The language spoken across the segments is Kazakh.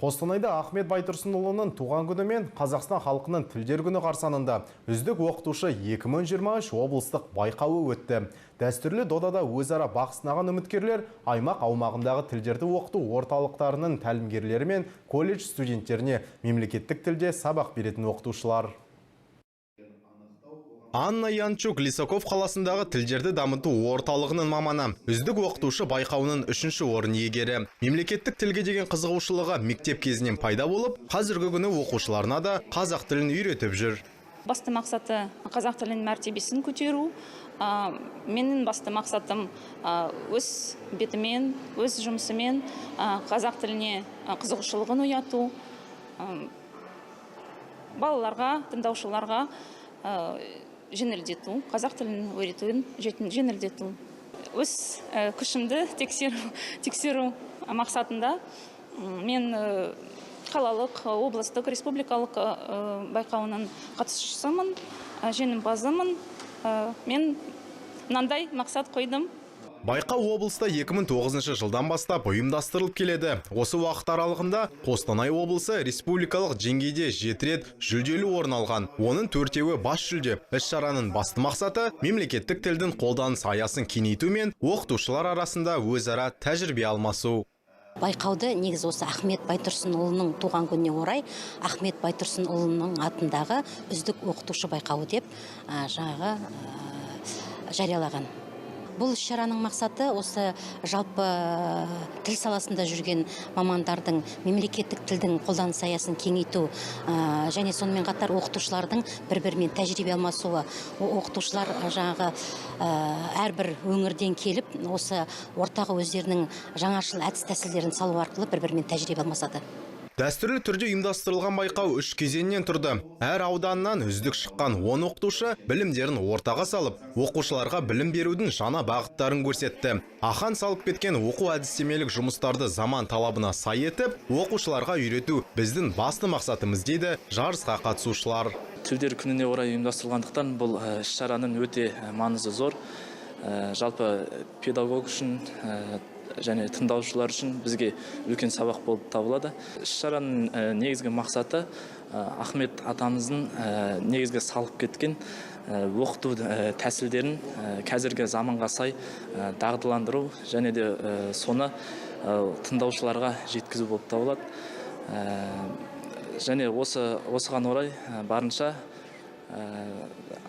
Қостанайда Ахмет Байтұрсынұлының туған күні мен Қазақстан халқының тілдер күні қарсаңында үздік оқытушы 2023 облыстық байқауы өтті. Дәстүрлі додада өзара бақ сынаған үміткерлер аймақ аумағындағы тілдерді оқыту орталықтарының тәлімгерлері мен колледж студенттеріне мемлекеттік тілде сабақ беретін оқытушылар. Анна Янчук Лисаков қаласындағы тілдерді дамыту орталығының маманы, үздік оқытушы байқауының 3-ші орын иегері. Мемлекеттік тілге деген қызығушылығы мектеп кезінен пайда болып, қазіргі күні оқушыларына да қазақ тілін үйретіп жүр. Басты мақсаты қазақ тілінің мәртебесін көтеру. Менің басты мақсатым өз бетімен, өз жұмысымен қазақ тіліне қызығушылығын ояту, балаларға, тыңдаушыларға жеңілдету, қазақ тілін үйретуін жеңілдету. Өз күшімді тексеру мақсатында мен қалалық, облыстық, республикалық байқауының қатысушысымын, жеңімпазымын. Мен мынандай мақсат қойдым. Байқау облыста 2009 жылдан бастап ұйымдастырылып келеді. Осы уақыт аралығында Қостанай облысы республикалық деңгейде 7 рет жүлделі орын алған. Оның 4-еуі бас жүлде. Іс-шараның басты мақсаты мемлекеттік тілдің қолданыс аясын кеңейту мен оқытушылар арасында өзара тәжірибе алмасу. Байқауды негізі осы Ахмет Байтұрсынұлының туған күніне орай Ахмет Байтұрсынұлының атындағы үздік оқытушы байқауы деп жариялаған. Бұл шараның мақсаты осы жалпы тіл саласында жүрген мамандардың мемлекеттік тілдің қолданыс аясын кеңейту және сонымен қатар оқытушылардың бір-бірімен тәжірибе алмасуы. Оқытушылар әрбір өңірден келіп, осы ортаға өздерінің жаңашыл әдіс тәсілдерін салу арқылы бір-бірімен тәжірибе алмасады. Дәстүрлі түрде ұйымдастырылған байқау 3 кезеңнен тұрды. Әр ауданнан үздік шыққан 10 оқытушы білімдерін ортаға салып, оқушыларға білім берудің жаңа бағыттарын көрсетті. Ахан салып кеткен оқу әдістемелік жұмыстарды заман талабына сай етіп, оқушыларға үйрету біздің басты мақсатымыз дейді жарысқа қатысушылар. Тілдер күніне орай ұйымдастырылғандықтан бұл іс-шараның өте маңызы зор. Жалпы педагог үшін және тыңдаушылар үшін бізге үлкен сабақ болып табылады. Іс-шараның негізгі мақсаты Ахмет атамыздың негізгі салып кеткен оқыту тәсілдерін қазіргі заманға сай дағдыландыру және де соны тыңдаушыларға жеткізу болып табылады. Және осыған орай барынша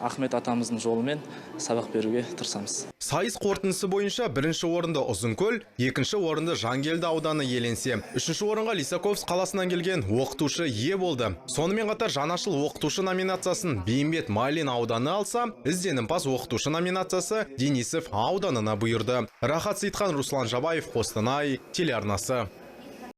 Ахмет атамыздың жолымен сабақ беруге тырысамыз. Сайыс қорытындысы бойынша 1-ші орынды Ұзынкөл, 2-ші орынды Жангелді ауданы иеленсе, 3-ші орынға Лисаковск қаласынан келген оқытушы ие болды. Сонымен қатар жаңашыл оқытушы номинациясын Бейімбет Майлин ауданы алса, ізденімпаз оқытушы номинациясы Денисов ауданына бұйырды. Рахат Сейтхан, Руслан Жабаев, Қостанай телеарнасы.